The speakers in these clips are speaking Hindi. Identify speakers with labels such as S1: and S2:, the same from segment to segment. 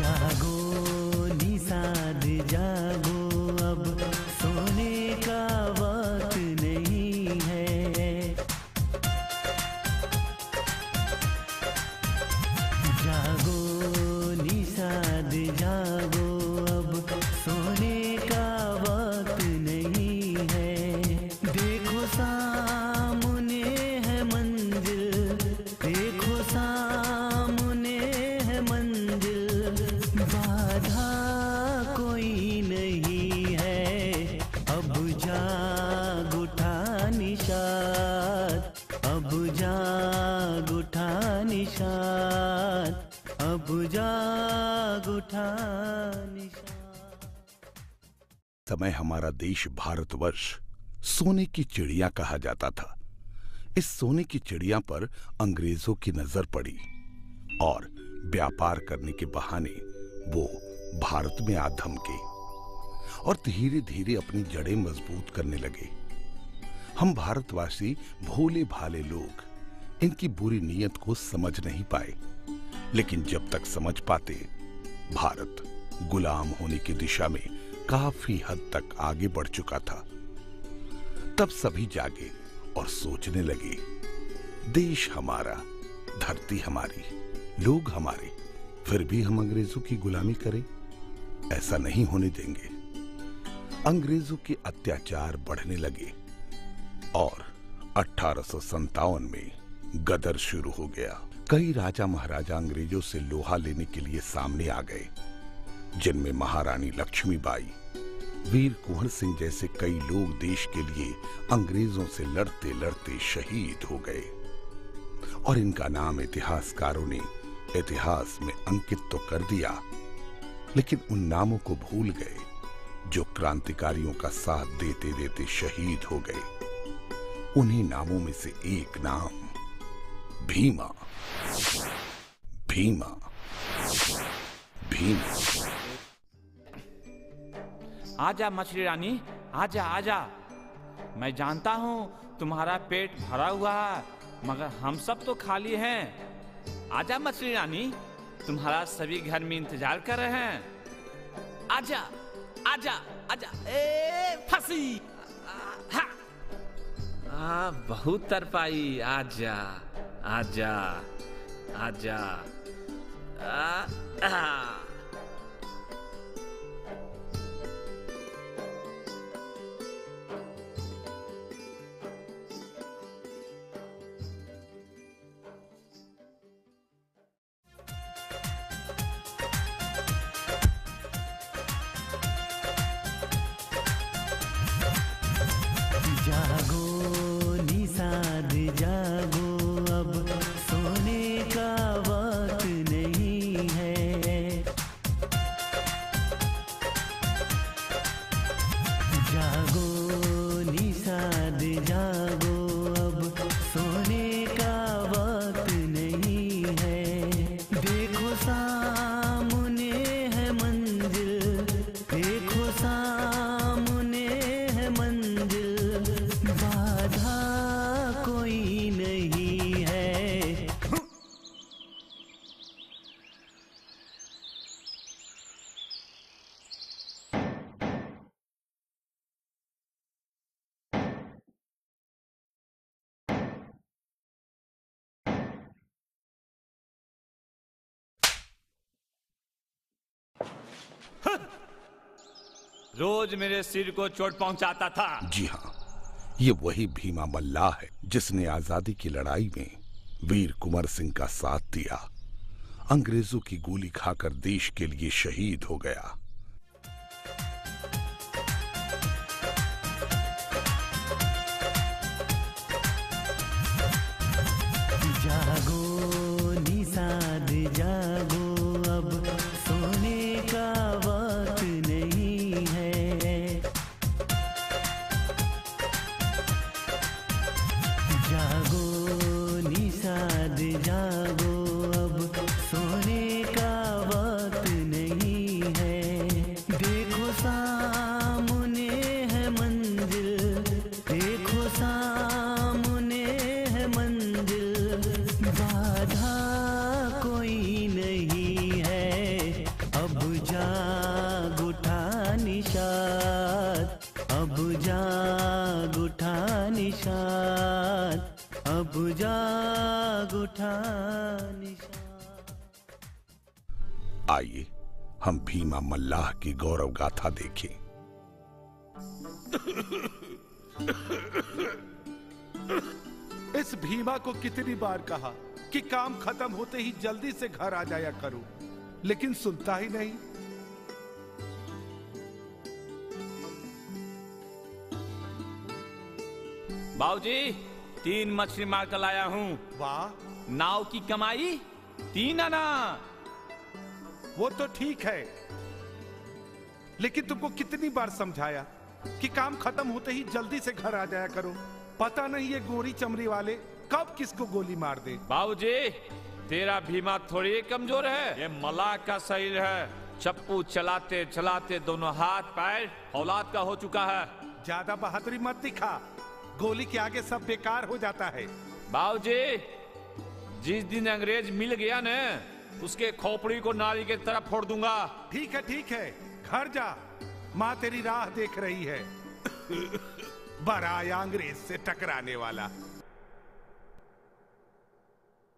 S1: जागो निषाद जागो, अब सोने का वक्त नहीं है। जागो निषाद जागो, अब सोने का वक्त नहीं है। देखो सामने है मंजिल, देखो सामने है मंजिल, बाधा कोई नहीं है। अब जाग उठा निषाद, अब जाग उठा निषाद, अब जाग उठा निषाद।
S2: समय हमारा देश भारतवर्ष सोने की चिड़िया कहा जाता था। इस सोने की चिड़िया पर अंग्रेजों की नजर पड़ी और व्यापार करने के बहाने वो भारत में आ धमके और धीरे धीरे अपनी जड़ें मजबूत करने लगे। हम भारतवासी भोले भाले लोग इनकी बुरी नीयत को समझ नहीं पाए, लेकिन जब तक समझ पाते, भारत गुलाम होने की दिशा में काफी हद तक आगे बढ़ चुका था। तब सभी जागे और सोचने लगे, देश हमारा, धरती हमारी, लोग हमारे, फिर भी हम अंग्रेजों की गुलामी करें? ऐसा नहीं होने देंगे। अंग्रेजों के अत्याचार बढ़ने लगे और 1857 में गदर शुरू हो गया। कई राजा महाराजा अंग्रेजों से लोहा लेने के लिए सामने आ गए, जिनमें महारानी लक्ष्मीबाई, वीर कुंवर सिंह जैसे कई लोग देश के लिए अंग्रेजों से लड़ते लड़ते शहीद हो गए और इनका नाम इतिहासकारों ने इतिहास में अंकित तो कर दिया, लेकिन उन नामों को भूल गए जो क्रांतिकारियों का साथ देते देते शहीद हो गए। उन्हीं नामों में से एक नाम भीमा। भीमा भीमा।
S3: आजा मछली रानी, आजा आजा। मैं जानता हूँ तुम्हारा पेट भरा हुआ है, मगर हम सब तो खाली हैं। आजा मछली रानी, तुम्हारा सभी घर में इंतजार कर रहे हैं। आजा आजा आजा। फंसी। बहुत तरपाई। आजा आजा आजा।
S1: जागो निषाद जागो, अब सोने का वक्त नहीं है। जागो निषाद जागो, अब सोने का वक्त नहीं है। देखो सामने है मंजिल, देखो सामने है मंजिल, बाधा कोई नहीं है।
S3: रोज मेरे सिर को चोट पहुंचाता था।
S2: जी हाँ, ये वही भीमा मल्लाह है जिसने आजादी की लड़ाई में वीर कुंवर सिंह का साथ दिया, अंग्रेजों की गोली खाकर देश के लिए शहीद हो गया।
S1: जागो निषाद जागो, अब सोने का वक्त नहीं है। जागो निषाद जागो, अब सोने का वक्त नहीं है।
S2: आइए हम भीमा मल्लाह की गौरव गाथा देखें।
S4: इस भीमा को कितनी बार कहा कि काम खत्म होते ही जल्दी से घर आ जाया करो, लेकिन सुनता ही नहीं।
S3: बाबूजी 3 मछली मार कर लाया हूँ।
S4: वाह,
S3: नाव की कमाई 3 आना।
S4: वो तो ठीक है, लेकिन तुमको कितनी बार समझाया कि काम खत्म होते ही जल्दी से घर आ जाया करो। पता नहीं ये गोरी चमड़ी वाले कब किसको गोली मार दे।
S3: बाबूजी तेरा भीमा थोड़ी कमजोर है, ये मलाह का शरीर है। चप्पू चलाते चलाते दोनों हाथ पैर औलाद का हो चुका है।
S4: ज्यादा बहादुरी मत दिखा, गोली के आगे सब बेकार हो जाता है।
S3: बाबूजी जिस दिन अंग्रेज मिल गया न, उसके खोपड़ी को नाली के तरफ फोड़ दूंगा।
S4: ठीक है, घर जा, माँ तेरी राह देख रही है। बड़ा आया अंग्रेज से टकराने वाला।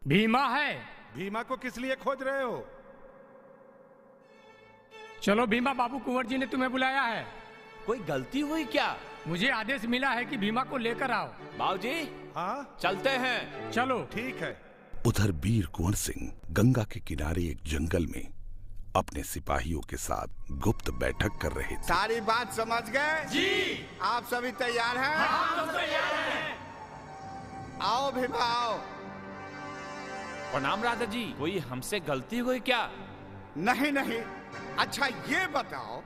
S5: भीमा है।
S4: भीमा को किस लिए खोज रहे हो?
S5: चलो भीमा, बाबू कुंवर जी ने तुम्हें बुलाया है।
S3: कोई गलती हुई क्या?
S5: मुझे आदेश मिला है कि भीमा को लेकर आओ।
S3: बाबूजी
S4: हाँ
S3: चलते हैं।
S5: चलो।
S4: ठीक है।
S2: उधर वीर कुंवर सिंह गंगा के किनारे एक जंगल में अपने सिपाहियों के साथ गुप्त बैठक कर रहे थे।
S6: सारी बात समझ गए?
S3: जी।
S6: आप सभी तैयार हैं?
S3: हम तैयार हैं।
S6: आओ भीमा आओ।
S3: प्रणाम राजा जी, कोई हमसे गलती हुई क्या?
S6: नहीं, अच्छा ये बताओ,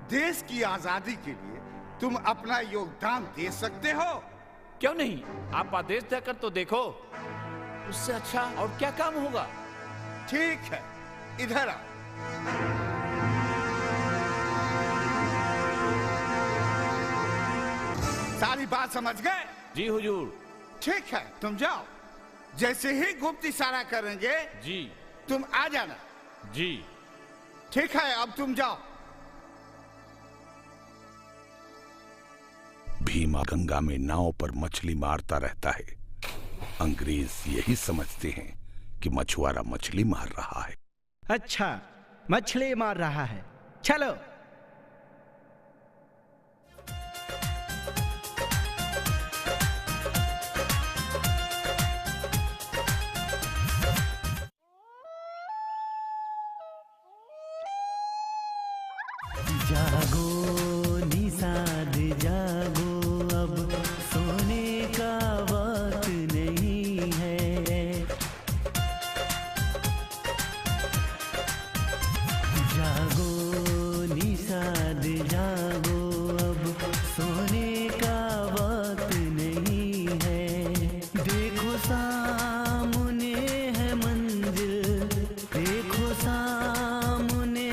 S6: देश की आजादी के लिए तुम अपना योगदान दे सकते हो?
S3: क्यों नहीं, आप आदेश देकर तो देखो, उससे अच्छा और क्या काम होगा।
S6: ठीक है, इधर आओ। सारी बात समझ गए?
S3: जी हुजूर।
S6: ठीक है, तुम जाओ। जैसे ही गुप्त इशारा करेंगे
S3: जी
S6: तुम आ जाना।
S3: जी
S6: ठीक है, अब तुम जाओ।
S2: भीमा गंगा में नाव पर मछली मारता रहता है। अंग्रेज यही समझते हैं कि मछुआरा मछली मार रहा है।
S1: अच्छा, मछली मार रहा है, चलो। जागो निषाद जागो, अब सोने का वक्त नहीं है। जागो निषाद जागो, अब सोने का वक्त नहीं है। देखो सामने है मंजिल, देखो सामने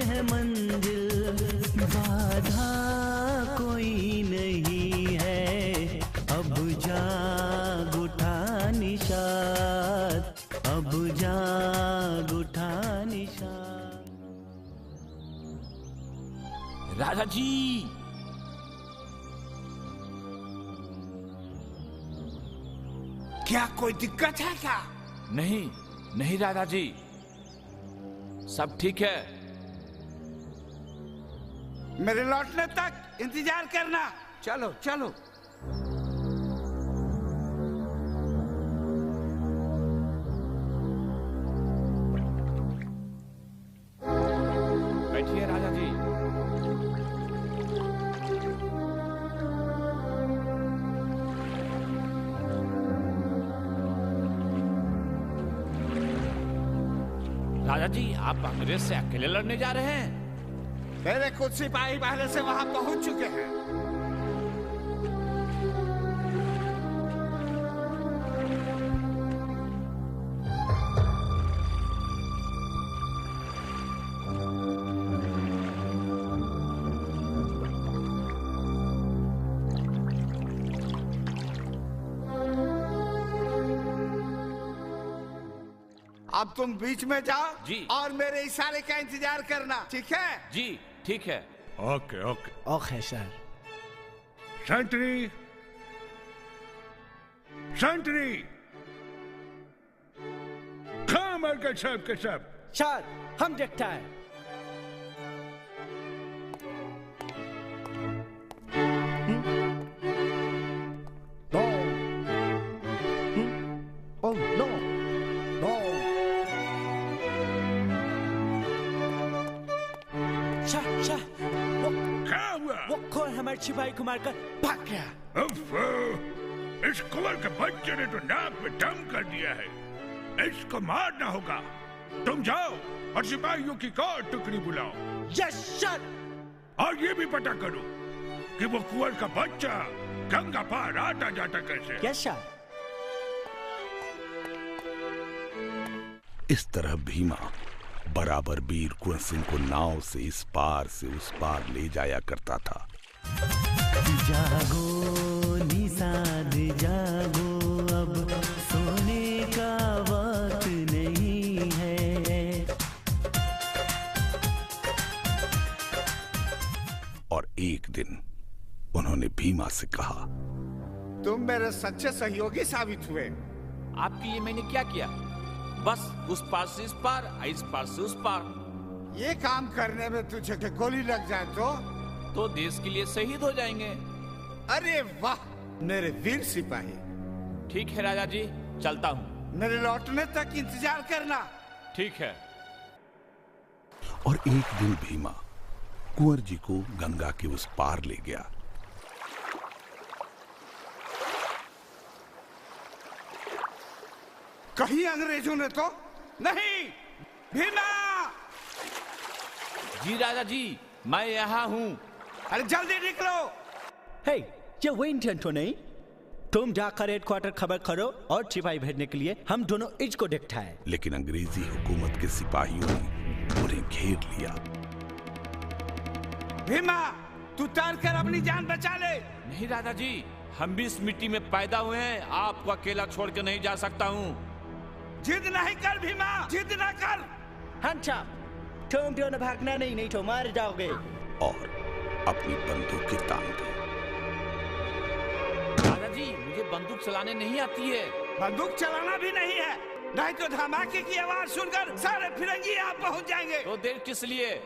S1: है मंजिल, बाधा कोई नहीं है। अब जाग उठा निषाद, अब जाग उठा निषाद।
S3: राजा जी,
S6: क्या कोई दिक्कत है क्या?
S3: नहीं राजा जी, सब ठीक है।
S6: मेरे लौटने तक इंतजार करना। चलो चलो।
S3: बैठिए राजा जी। राजा जी, आप अंग्रेज से अकेले लड़ने जा रहे हैं?
S6: मेरे कुछ सिपाही पहले से वहां पहुंच चुके हैं। अब तुम बीच में जाओ
S3: जी।
S6: और मेरे इशारे का इंतजार करना, ठीक है?
S3: जी ठीक है।
S4: Okay okay.
S1: Okay sir.
S4: Sentry, sentry. कम के सब
S1: सर हम देखता है। No. Oh no. No. Sir
S7: क्या हुआ?
S1: वो कौन हमारे सिपाही को मारकर भाग गया?
S7: इस कुंवर के बच्चे ने तो नाक में दम कर दिया है। इसको मारना होगा। तुम जाओ और सिपाहियों की एक और टुकड़ी बुलाओ।
S1: Yes sir.
S7: और ये भी पता करो कि वो कुंवर का बच्चा गंगा पार आता जाता कैसे।
S1: Yes sir.
S2: इस तरह भीमा बराबर वीर कुंवर सिंह को नाव से इस पार से उस पार ले जाया करता था।
S8: जागो निषाद जागो, अब सोने का वक्त नहीं है।
S2: और एक दिन उन्होंने भीमा से कहा,
S6: तुम मेरे सच्चे सहयोगी साबित हुए।
S3: आपके लिए मैंने क्या किया? बस उस पार से इस पार, इस पार से उस पार।
S6: ये काम करने में तुझे गोली लग जाए
S3: तो देश के लिए शहीद हो जाएंगे।
S6: अरे वाह मेरे वीर सिपाही।
S3: ठीक है राजा जी, चलता हूँ।
S6: मेरे लौटने तक इंतजार करना।
S3: ठीक है।
S2: और एक दिन भीमा कुंवर जी को गंगा के उस पार ले गया।
S6: कहीं अंग्रेजों ने तो नहीं। भीमा!
S3: जी राजा जी, मैं यहाँ हूँ।
S6: अरे जल्दी निकलो।
S1: हे, ये विंटन तो नहीं? तुम जाकर हेडक्वार्टर खबर करो और सिपाही भेजने के लिए हम दोनों इसको देखता है।
S2: लेकिन अंग्रेजी हुकूमत के सिपाहियों ने उन्हें घेर लिया।
S6: भीमा, तू तैर कर अपनी जान बचा ले।
S3: नहीं राजा जी, हम भी इस मिट्टी में पैदा हुए हैं। आपको अकेला छोड़ के नहीं जा सकता हूँ।
S6: जिद नहीं कर भीमा, जिद ना कर।
S1: हंसा, तुम दोनों भागना नहीं तो मार जाओगे।
S2: और अपनी बंदूकें तान दी।
S3: राजा जी, मुझे बंदूक चलाने नहीं आती है।
S6: बंदूक चलाना भी नहीं है, नहीं तो धमाके की आवाज सुनकर सारे फिरंगी यहाँ पहुँच जाएंगे।
S3: तो देर किस लिए?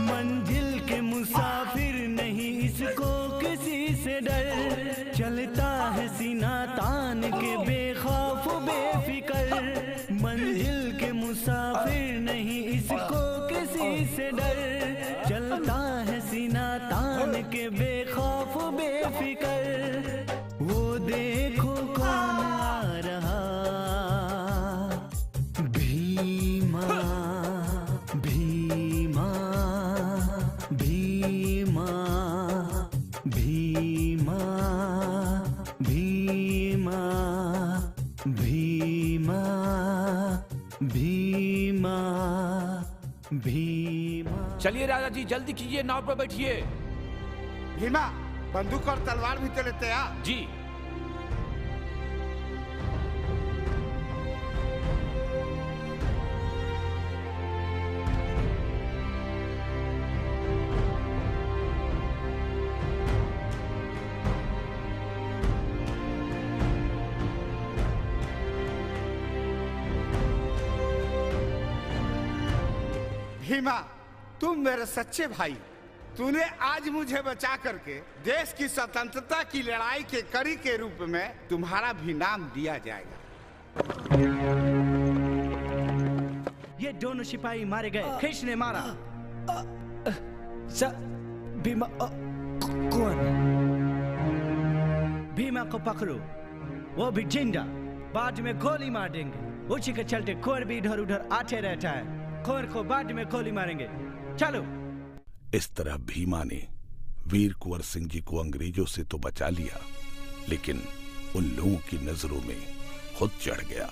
S8: मंजिल के मुसाफिर नहीं इसको किसी से डर, चलता है सीना तान के बेखौफ बेफिकर। मंजिल के मुसाफिर नहीं इसको किसी से डर, चलता है सीना तान के बेखौफ बेफिकर। वो देखो कौन आ रहा, भीमा भीमा भीमा भीमा भीमा भीमा भीमा भीमा।
S3: चलिए राजा जी, जल्दी कीजिए, नाव पर बैठिए।
S6: भीमा, बंदूक और तलवार भी तो लेते आ।
S3: जी।
S6: भीमा, तुम मेरे सच्चे भाई। तूने आज मुझे बचा करके देश की स्वतंत्रता की लड़ाई के कड़ी के रूप में तुम्हारा भी नाम दिया जाएगा।
S1: ये दोनों सिपाही मारे गए। किसने मारा? भीमा। कौन? भीमा को पकड़ो, वो भी जिंदा। बाद में गोली मार देंगे। उसी के चलते कुंवर भी इधर उधर आते रहता है। कुंवर को बाद में गोली मारेंगे। चलो।
S2: इस तरह भीमा ने वीर कुंवर सिंह जी को अंग्रेजों से तो बचा लिया, लेकिन उन लोगों की नजरों में खुद चढ़ गया।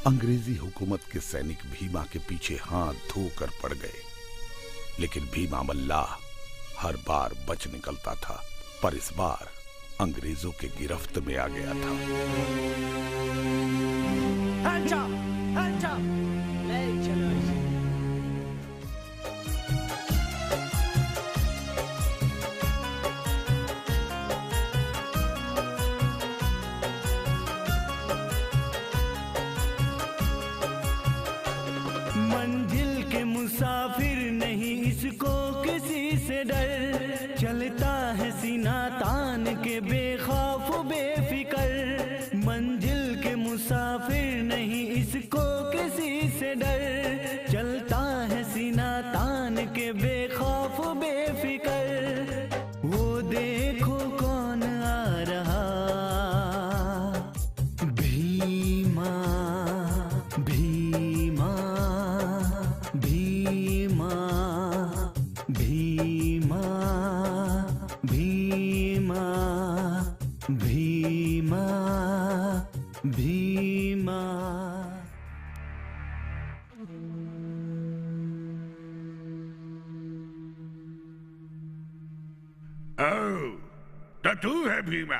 S2: अंग्रेजी हुकूमत के सैनिक भीमा के पीछे हाथ धोकर पड़ गए, लेकिन भीमा मल्लाह हर बार बच निकलता था, पर इस बार अंग्रेजों के गिरफ्त में आ गया था।
S1: Hands up! Hands up!
S8: मंजिल के मुसाफिर नहीं इसको किसी से डर, चलता है सीना तान के बेखौफ बेफिकर। मंजिल के मुसाफिर नहीं इसको किसी से डर, चलता है सीना तान के बेखौफ बेफिकर। वो देखो कौन आ रहा, भीमा भीमा भीमा भीमा भीमा भीमा भीमा।
S7: तो तू है भीमा,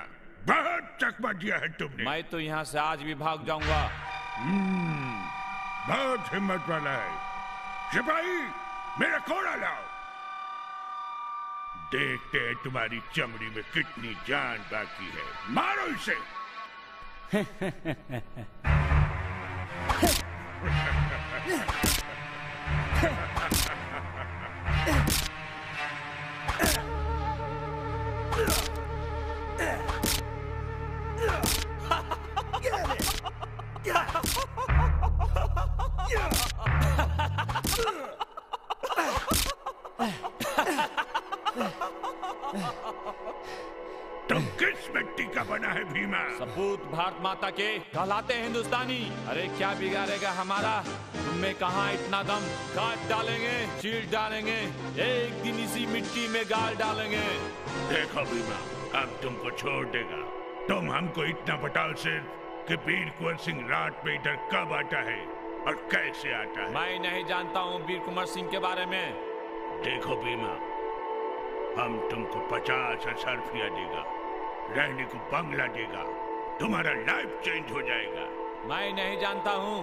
S7: बहुत चकमा दिया है तुमने।
S3: मैं तो यहाँ से आज भी भाग जाऊंगा।
S7: बहुत हिम्मत वाला है। सिपाही, मेरा कोड़ा लाओ। देखते हैं तुम्हारी चमड़ी में कितनी जान बाकी है। मारो इसे। तुम किस मिट्टी का बना है भीमा?
S3: सपूत भारत माता के कहलाते हैं हिंदुस्तानी। अरे क्या बिगाड़ेगा हमारा? तुम्हें कहाँ इतना दम? काट डालेंगे, चीर डालेंगे, एक दिन इसी मिट्टी में गाड़ डालेंगे।
S7: देखो भीमा, अब तुमको छोड़ देगा। तुम हमको इतना बताओ सिर्फ कि वीर कुंवर सिंह रात में इधर कब आता है और कैसे आता है।
S3: मैं नहीं जानता हूँ वीर कुंवर सिंह के बारे में।
S7: देखो भीमा, हम तुमको 50,000 रुपया देगा, रहने को बंगला देगा, तुम्हारा लाइफ चेंज हो जाएगा।
S3: मैं नहीं जानता हूँ।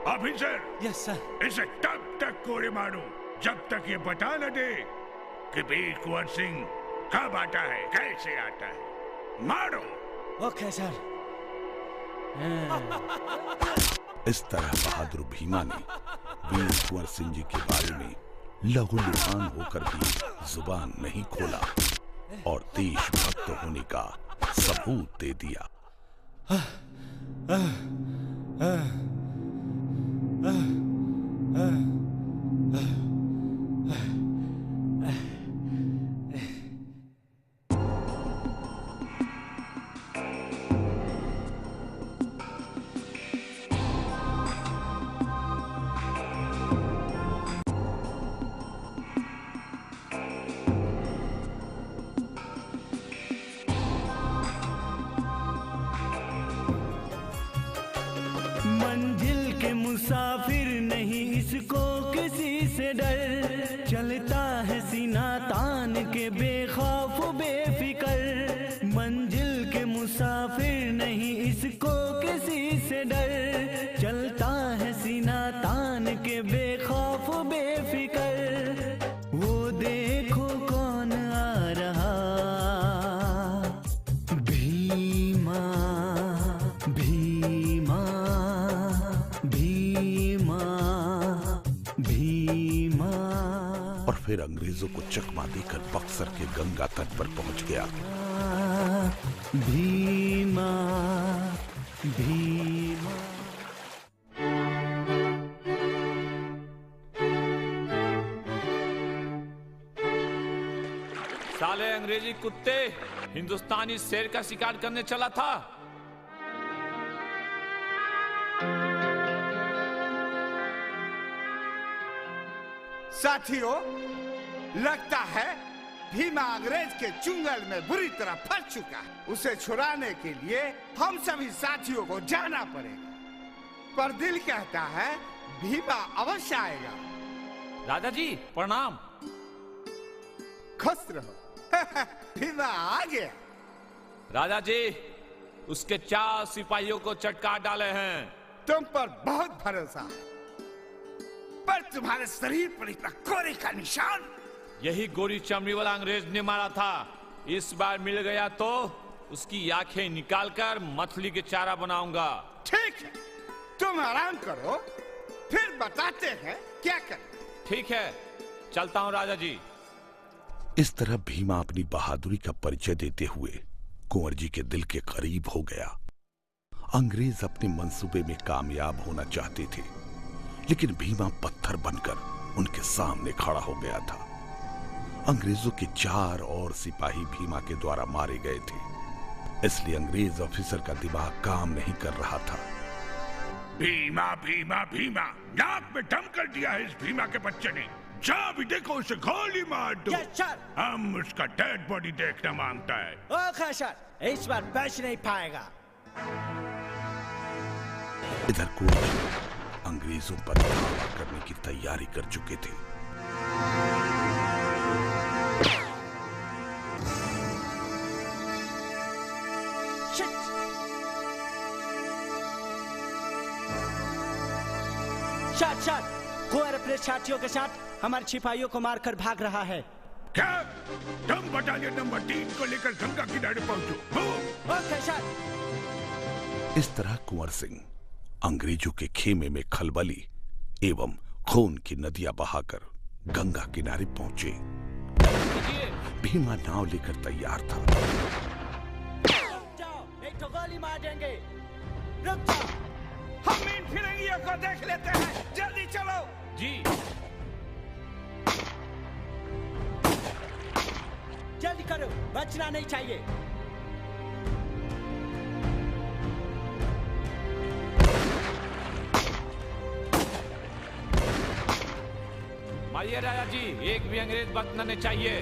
S7: Officer,
S1: yes sir.
S7: इसे तब तक कोड़े मारो जब तक ये बता न दे कि वीर कुंवर सिंह कब आता है, कैसे आता है। मारो।
S1: Okay sir.
S2: इस तरह बहादुर भीमा ने वीर कुंवर सिंह जी के बारे में लहूलुहान होकर भी जुबान नहीं खोला और देशभक्त होने का सबूत दे दिया।
S8: मंजिल के मुसाफिर नहीं इसको किसी से डर, चलता है सीना तान के बेखौफ बेफिकर। मंजिल के मुसाफिर नहीं इसको किसी से डर, चलता है सीना तान के बेखौफ बेफिकर। वो देखो कौन आ रहा, भीमा भीमा भीमा भीमा।
S2: और फिर अंग्रेजों को चकमा देकर बक्सर के गंगा तट पर पहुंच गया।
S8: भीमा भीमा।
S3: साले अंग्रेजी कुत्ते, हिंदुस्तानी शेर का शिकार करने चला था।
S6: साथियों, लगता है भीमा अंग्रेज के चुंगल में बुरी तरह फंस चुका है। उसे छुड़ाने के लिए हम सभी साथियों को जाना पड़ेगा। पर दिल कहता है भीमा अवश्य आएगा।
S3: दादाजी प्रणाम।
S6: खुश रहो। भीमा आ गया।
S3: राजा जी, उसके 4 सिपाहियों को चटका डाले हैं।
S6: तुम पर बहुत भरोसा है, पर तुम्हारे शरीर पर इतना कोरे का निशान।
S3: यही गोरी चमड़ी वाला अंग्रेज ने मारा था। इस बार मिल गया तो उसकी आंखें निकालकर मछली के चारा बनाऊंगा।
S6: ठीक है, तुम आराम करो, फिर बताते हैं क्या करें।
S3: ठीक है, चलता हूँ राजा जी।
S2: इस तरह भीमा अपनी बहादुरी का परिचय देते हुए कुंवर जी के दिल के करीब हो गया। अंग्रेज अपने मंसूबे में कामयाब होना चाहते थे, लेकिन भीमा पत्थर बनकर उनके सामने खड़ा हो गया था। अंग्रेजों के 4 और सिपाही भीमा के द्वारा मारे गए थे, इसलिए अंग्रेज ऑफिसर का दिमाग काम नहीं कर रहा था।
S7: भीमा भीमा भीमा, नाक में दम कर दिया है इस भीमा के बच्चे ने। जा भी देखो, उसे गोली मार दो।
S1: Yes, sir.
S7: हम उसका डेड बॉडी देखना मांगता है।
S1: ओके सर, इस बार बच नहीं पाएगा।
S2: इधर कुंवर जी अंग्रेजों पर हमला करने की तैयारी कर चुके थे।
S1: शट, कुंवर अपने साथियों के साथ हमारे सिपाहियों को मारकर भाग रहा है।
S7: क्या? तुम बटालियन नंबर 3 को लेकर गंगा किनारे पहुंचो।
S1: Okay sir.
S2: इस तरह कुंवर सिंह अंग्रेजों के खेमे में खलबली एवं खून की नदियां बहाकर गंगा किनारे पहुंचे। भीमा नाव लेकर तैयार था।
S1: जाओ, नहीं तो गोली मार देंगे। रुक जाओ।
S6: हम इन फिरंगियों को देख लेते हैं, जल्दी चलो।
S3: जी।
S1: जल्दी करो, बचना नहीं चाहिए।
S3: मारिए राजा जी, एक भी अंग्रेज बचना नहीं चाहिए।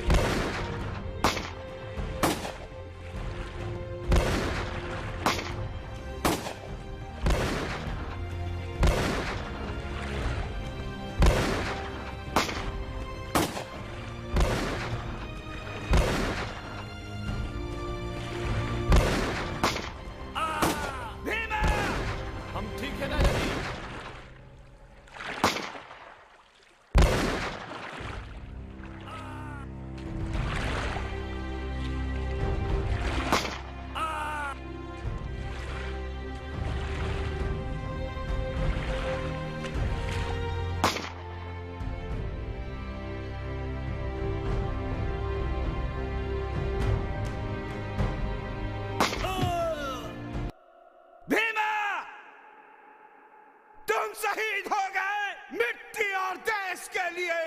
S6: शहीद हो गए मिट्टी और देश के लिए।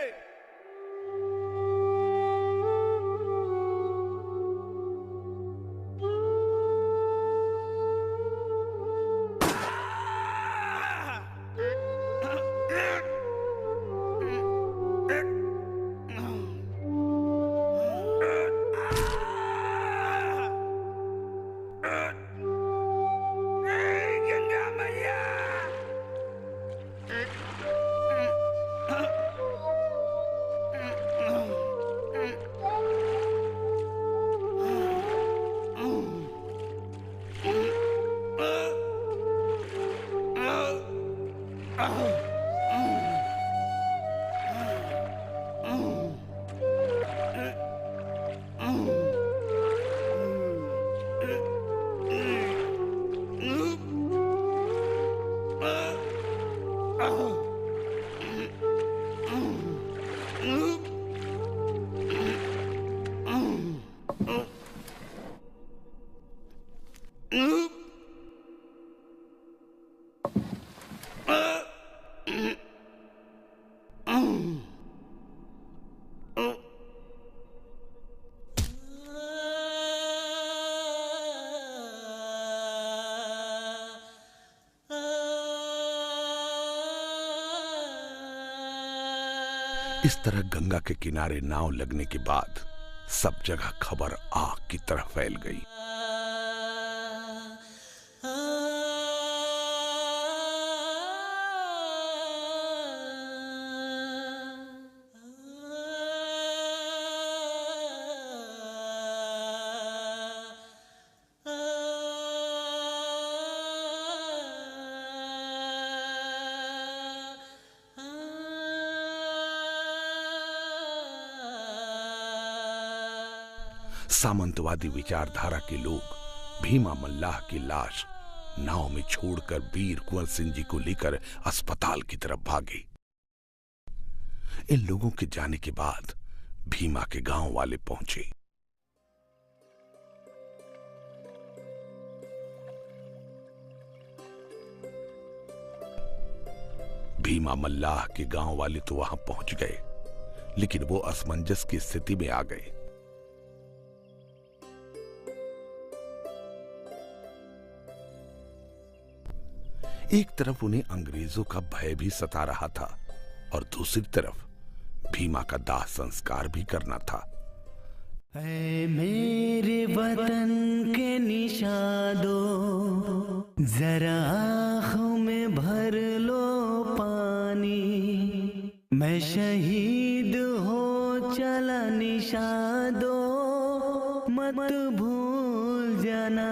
S2: इस तरह गंगा के किनारे नाव लगने के बाद सब जगह खबर आग की तरह फैल गई। सामंतवादी विचारधारा के लोग भीमा मल्लाह की लाश नाव में छोड़कर वीर कुंवर सिंह जी को लेकर अस्पताल की तरफ भागे। इन लोगों के जाने के बाद भीमा के गांव वाले पहुंचे। भीमा मल्लाह के गांव वाले तो वहां पहुंच गए, लेकिन वो असमंजस की स्थिति में आ गए। एक तरफ उन्हें अंग्रेजों का भय भी सता रहा था और दूसरी तरफ भीमा का दाह संस्कार भी करना था।
S8: ऐ मेरे वतन के निशादो, जरा आँखों में भर लो पानी, मैं शहीद हो चला निशादो, मत भूल जाना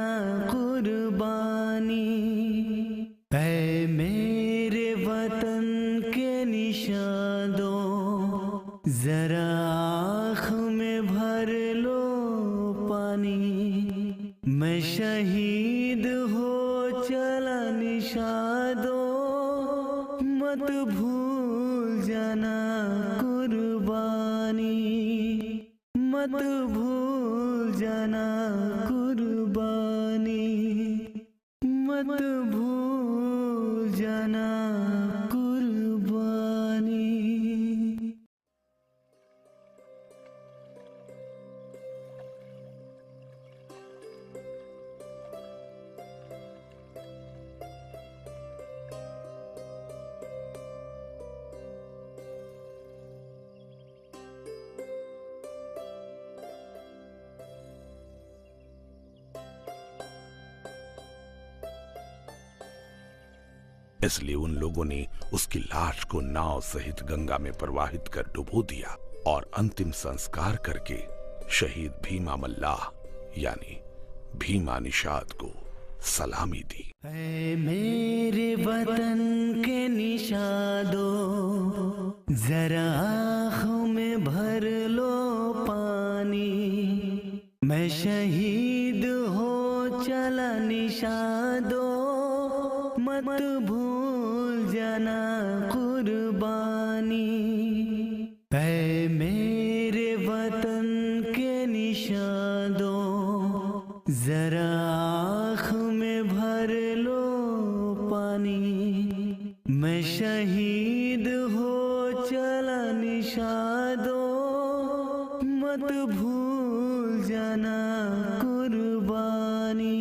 S8: कुर्बानी। ऐ मेरे वतन के निशादो, जरा आँख में भर लो पानी, मैं शहीद हो चला निशादो, मत भूल जाना कुर्बानी, मत भूल जाना कुर्बानी, मत भूल जाना कुर्बानी।
S2: इसलिए उन लोगों ने उसकी लाश को नाव सहित गंगा में प्रवाहित कर डुबो दिया और अंतिम संस्कार करके शहीद भीमा मल्लाह यानी भीमा निषाद को सलामी दी।
S8: ऐ मेरे वतन के निशादो, जरा आँखों में भर लो पानी, मैं शहीद हो चला निशादो, मत भूल जाना कुर्बानी। ऐ मेरे वतन के निशादो, जरा आँख में भर लो पानी, मैं शहीद हो चला निशादो, मत भूल जाना कुर्बानी,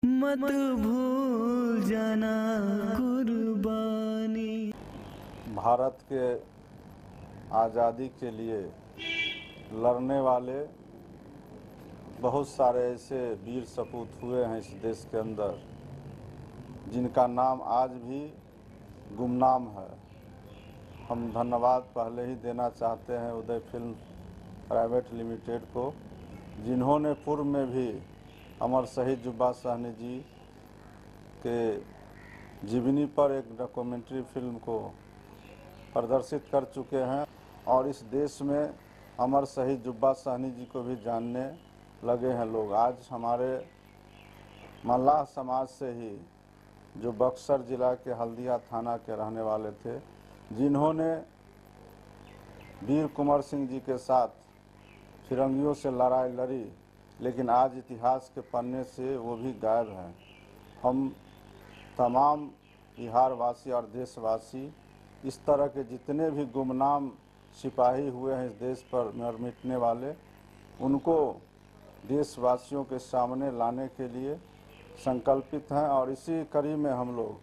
S8: मत भूल जाना कुर्बानी।
S9: भारत के आज़ादी के लिए लड़ने वाले बहुत सारे ऐसे वीर सपूत हुए हैं इस देश के अंदर, जिनका नाम आज भी गुमनाम है। हम धन्यवाद पहले ही देना चाहते हैं उदय फिल्म प्राइवेट लिमिटेड को, जिन्होंने पूर्व में भी अमर शहीद जुब्बा साहनी जी के जीवनी पर एक डॉक्यूमेंट्री फिल्म को प्रदर्शित कर चुके हैं और इस देश में अमर शहीद जुब्बा साहनी जी को भी जानने लगे हैं लोग। आज हमारे मल्लाह समाज से ही, जो बक्सर जिला के हल्दिया थाना के रहने वाले थे, जिन्होंने वीर कुंवर सिंह जी के साथ फिरंगियों से लड़ाई लड़ी, लेकिन आज इतिहास के पन्ने से वो भी गायब हैं। हम तमाम बिहारवासी और देशवासी इस तरह के जितने भी गुमनाम सिपाही हुए हैं इस देश पर मर मिटने वाले, उनको देशवासियों के सामने लाने के लिए संकल्पित हैं और इसी कड़ी में हम लोग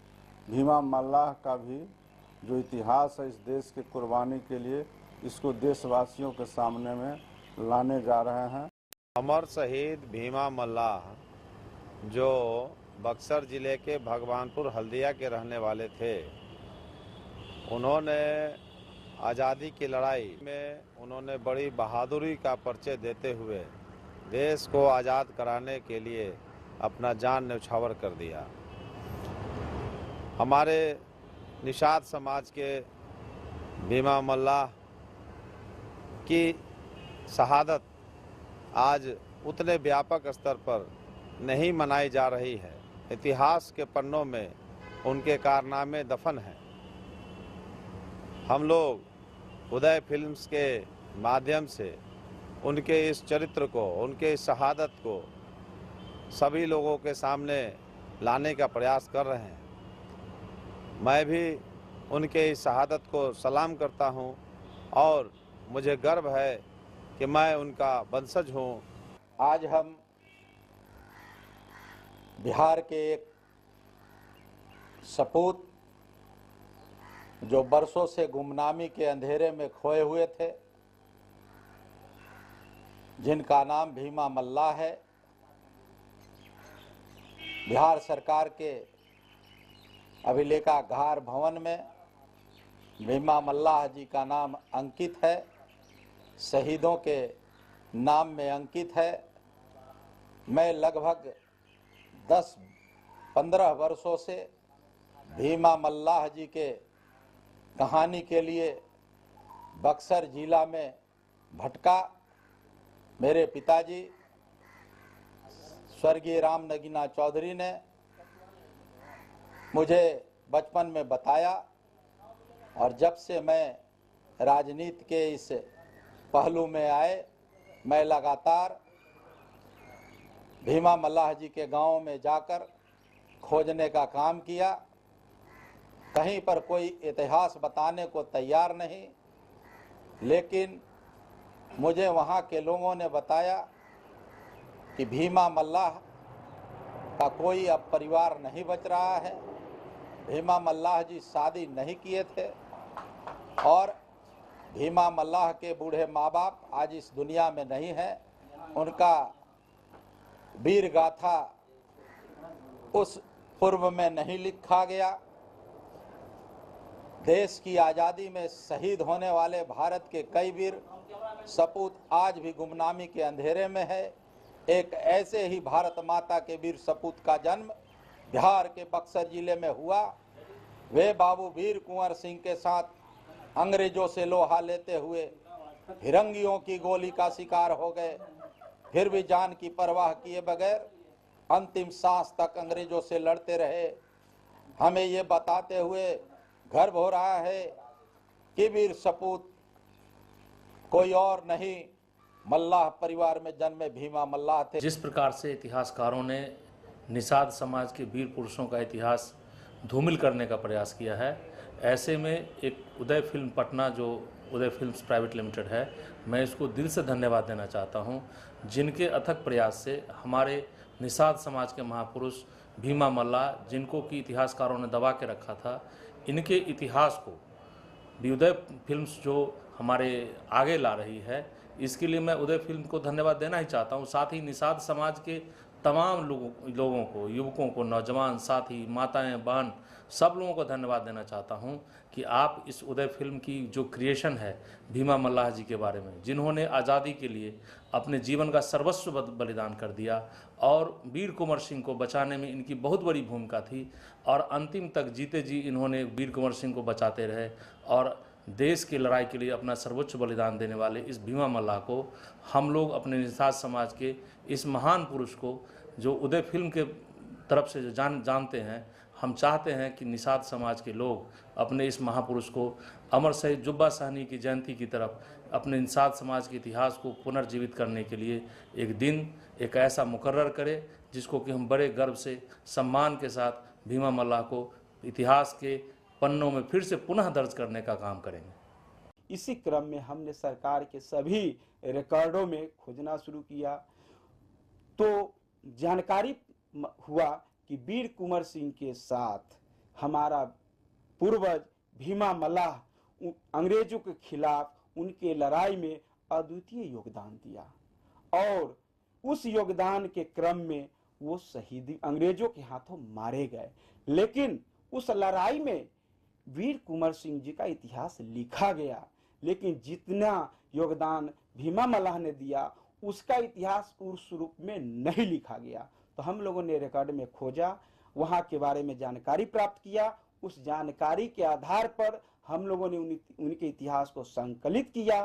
S9: भीमा मल्लाह का भी जो इतिहास है इस देश के कुर्बानी के लिए, इसको देशवासियों के सामने में लाने जा रहे हैं।
S10: अमर शहीद भीमा मल्लाह जो बक्सर जिले के भगवानपुर हल्दिया के रहने वाले थे, उन्होंने आज़ादी की लड़ाई में उन्होंने बड़ी बहादुरी का परिचय देते हुए देश को आज़ाद कराने के लिए अपना जान न्यौछावर कर दिया। हमारे निषाद समाज के भीमा मल्लाह की शहादत आज उतने व्यापक स्तर पर नहीं मनाई जा रही है, इतिहास के पन्नों में उनके कारनामे दफन हैं। हम लोग उदय फिल्म्स के माध्यम से उनके इस चरित्र को, उनके इस शहादत को सभी लोगों के सामने लाने का प्रयास कर रहे हैं। मैं भी उनके इस शहादत को सलाम करता हूं और मुझे गर्व है कि मैं उनका वंशज हूं।
S11: आज हम बिहार के एक सपूत जो बरसों से गुमनामी के अंधेरे में खोए हुए थे, जिनका नाम भीमा मल्लाह है, बिहार सरकार के अभिलेखागार भवन में भीमा मल्लाह जी का नाम अंकित है, शहीदों के नाम में अंकित है। मैं लगभग 10-15 वर्षों से भीमा मल्लाह जी के कहानी के लिए बक्सर जिला में भटका। मेरे पिताजी स्वर्गीय राम नगीना चौधरी ने मुझे बचपन में बताया और जब से मैं राजनीति के इस पहलू में आए, मैं लगातार भीमा मल्लाह जी के गांव में जाकर खोजने का काम किया। कहीं पर कोई इतिहास बताने को तैयार नहीं, लेकिन मुझे वहाँ के लोगों ने बताया कि भीमा मल्लाह का कोई अब परिवार नहीं बच रहा है। भीमा मल्लाह जी शादी नहीं किए थे और भीमा मल्लाह के बूढ़े माँ बाप आज इस दुनिया में नहीं हैं। उनका वीर गाथा उस पूर्व में नहीं लिखा गया। देश की आज़ादी में शहीद होने वाले भारत के कई वीर सपूत आज भी गुमनामी के अंधेरे में है। एक ऐसे ही भारत माता के वीर सपूत का जन्म बिहार के बक्सर जिले में हुआ। वे बाबू वीर कुंवर सिंह के साथ अंग्रेजों से लोहा लेते हुए फिरंगियों की गोली का शिकार हो गए, फिर भी जान की परवाह किए बगैर अंतिम सांस तक अंग्रेजों से लड़ते रहे। हमें ये बताते हुए गर्व हो रहा है कि वीर सपूत कोई और नहीं, मल्लाह परिवार में जन्मे भीमा मल्लाह थे।
S12: जिस प्रकार से इतिहासकारों ने निषाद समाज के वीर पुरुषों का इतिहास धूमिल करने का प्रयास किया है, ऐसे में एक उदय फिल्म पटना जो उदय फिल्म्स प्राइवेट लिमिटेड है, मैं इसको दिल से धन्यवाद देना चाहता हूं, जिनके अथक प्रयास से हमारे निषाद समाज के महापुरुष भीमा मल्लाह, जिनको कि इतिहासकारों ने दबा के रखा था, इनके इतिहास को भी उदय फिल्म्स जो हमारे आगे ला रही है, इसके लिए मैं उदय फिल्म को धन्यवाद देना ही चाहता हूं। साथ ही निषाद समाज के तमाम लोगों को, युवकों को, नौजवान साथी, माताएं, बहन, सब लोगों को धन्यवाद देना चाहता हूं कि आप इस उदय फिल्म की जो क्रिएशन है भीमा मल्लाह जी के बारे में, जिन्होंने आज़ादी के लिए अपने जीवन का सर्वस्व बलिदान कर दिया और वीर कुंवर सिंह को बचाने में इनकी बहुत बड़ी भूमिका थी और अंतिम तक जीते जी इन्होंने वीर कुंवर सिंह को बचाते रहे और देश की लड़ाई के लिए अपना सर्वोच्च बलिदान देने वाले इस भीमा मल्लाह को हम लोग अपने निषाद समाज के इस महान पुरुष को जो उदय फिल्म के तरफ से जानते हैं, हम चाहते हैं कि निषाद समाज के लोग अपने इस महापुरुष को अमर शहीद जुब्बा साहनी की जयंती की तरफ अपने निषाद समाज के इतिहास को पुनर्जीवित करने के लिए एक दिन एक ऐसा मुकर्रर करें जिसको कि हम बड़े गर्व से सम्मान के साथ भीमा मल्लाह को इतिहास के पन्नों में फिर से पुनः दर्ज करने का काम करेंगे।
S13: इसी क्रम में हमने सरकार के सभी रिकॉर्डों में खोजना शुरू किया तो जानकारी हुआ कि वीर कुंवर सिंह के साथ हमारा पूर्वज भीमा मल्लाह अंग्रेजों के खिलाफ उनके लड़ाई में अद्वितीय योगदान दिया और उस योगदान के क्रम में वो शहीदी अंग्रेजों के हाथों मारे गए। लेकिन उस लड़ाई में वीर कुंवर सिंह जी का इतिहास लिखा गया, लेकिन जितना योगदान भीमा मल्लाह ने दिया उसका इतिहास उस रूप में नहीं लिखा गया। तो हम लोगों ने रिकॉर्ड में खोजा, वहाँ के बारे में जानकारी प्राप्त किया। उस जानकारी के आधार पर हम लोगों ने उनके इतिहास को संकलित किया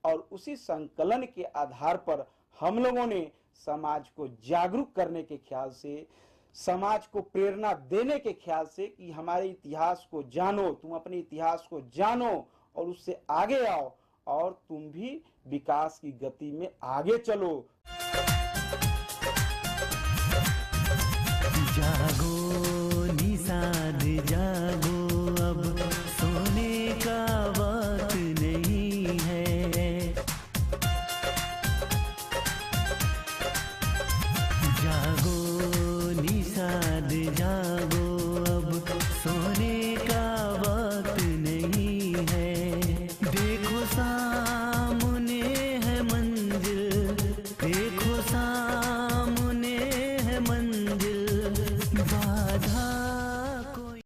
S13: और उसी संकलन के आधार पर हम लोगों ने समाज को जागरूक करने के ख्याल से समाज को प्रेरणा देने के ख्याल से कि हमारे इतिहास को जानो, तुम अपने इतिहास को जानो और उससे आगे आओ और तुम भी विकास की गति में आगे चलो।
S8: जागो निषाद जागो, अब सोने का वक्त नहीं है। जागो निषाद जागो,